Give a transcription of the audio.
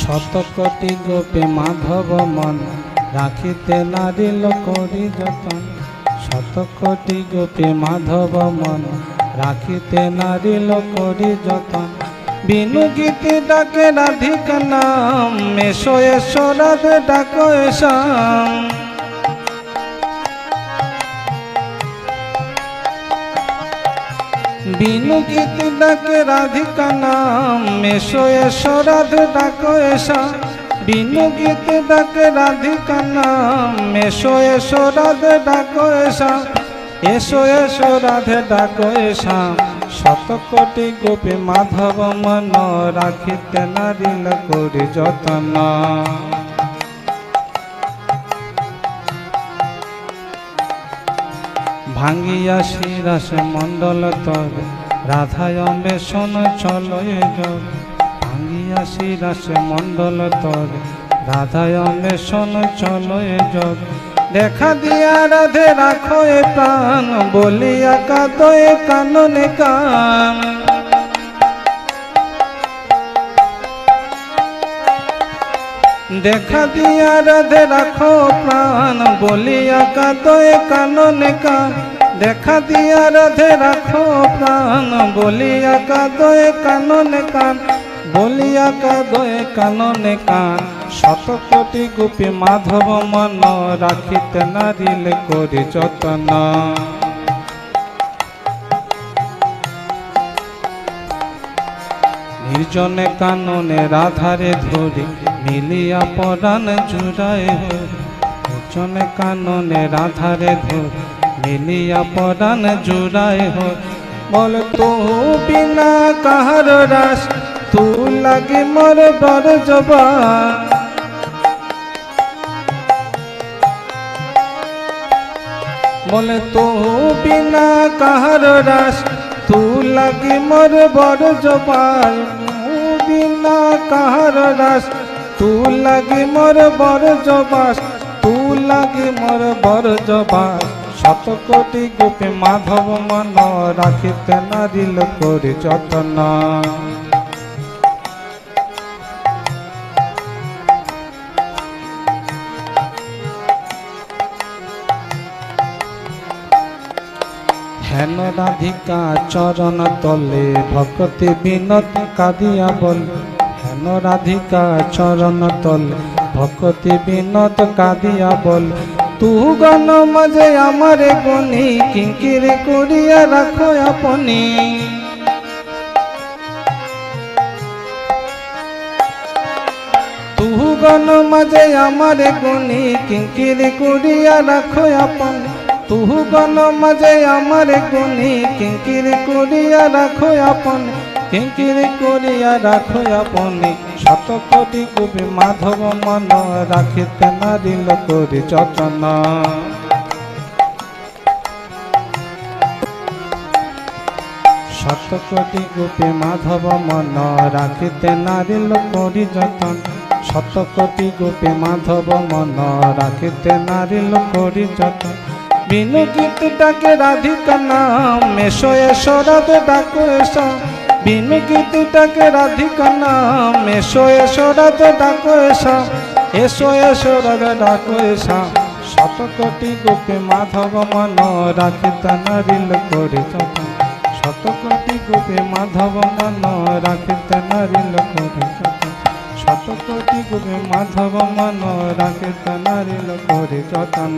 শত কোটি গোপে মাধব মন রাখিতে নারিল করি যতন। শত কোটি গোপে মাধব মন রাখিতে নারিল করি যতন। বিনু গীতি ডাকে রাধিকা নাম, এসো এসো রাধে ডাকো এসাম। বিনু গীতি ডাকে রাধিকা নাম, এসো এসো রাধে ডাকো এসাম। বিনু গীতি ডাকে রাধিকা নাম, এসো এসো রাধে ডাকো এসাম। এসো এসো রাধে ডাকো এসাম। শত কোটি গোপী মাধব মন রাখিতে নারিল করি যতন। ভাঙ্গিয়া শিরাস মণ্ডল তবে রাধায় অন্বেষণ চলয় যোগ। ভাঙ্গিয়া শিরাস মণ্ডল তবে রাধায় অন্বেষণ চলয় যোগ। দেখা দিয়া রাধে রাখো এ প্রাণ, বলিয়া কাঁদো এ কাননে কান। দেখা দিয়া রাধে রাখো প্রাণ, বলিয়া কাঁদো এ কাননে কান। দেখা দিয়া রাধে রাখো প্রাণ, বলিয়া কাঁদো এ কাননে কান। বলিয়া কাঁদো এ কাননে কান। শত কোটি গোপী মাধব মন রাখিতে নারিল করি যতন। নির্জনে কাননে রাধারে ধরি, মিলিয়া পরাণ জুড়ায় হরি। নির্জনে কাননে রাধারে ধরি, মিলিয়া পরাণ জুড়ায় হরি। বল তু বিনা কাহার রাস, তু লাগে মোর বর জবান। বলে তু বিনা কাহার রাস, তু লাগে মোর বর জবান। বিনা কাহার রাস, তু লাগে মোর বর জবাস। তু লাগে মোর বর জবাস। শত কোটি গোপী মাধব মন রাখিতে নারিল করি যতন। হেন রাধিকা চরণ তলে ভক্তি বিনত কাঁদিয়া বল। হেন রাধিকা চরণ তলে ভক্তি বিনত কাঁদিয়া বল। তু গণ মাঝে আমারে গনি, কিঙ্কিরে করিয়া রাখো আপনি। তু গণ মাঝে আমারে গনি, কিঙ্কিরে করিয়া রাখো আপনি। তু গণ মাঝে আমারে গনি, কিঙ্কিরে করিয়া রাখো আপনি। কিঙ্কিরে করিয়া রাখো আপনি। শত কোটি গোপী মাধব মন রাখিতে নারিল করি যতন। শত কোটি গোপী মাধব মন রাখিতে নারিল করি যতন। শত কোটি গোপী মাধব মন রাখিতে নারিল করি যতন। বিনু গীতি ডাকে রাধিকা নাম, এসো এসো রাধে ডাকো এসাম। বিনু গীতি ডাকে রাধিকা নাম, এসো এসো রাধে ডাকো এসাম। এসো এসো রাধে ডাকো এসাম। শত কোটি গোপী মাধব মন রাখিতে নারিল করি যতন। শত কোটি গোপী মাধব মন রাখিতে নারিল করি যতন। শত কোটি গোপী মাধব মন রাখিতে নারিল করি যতন।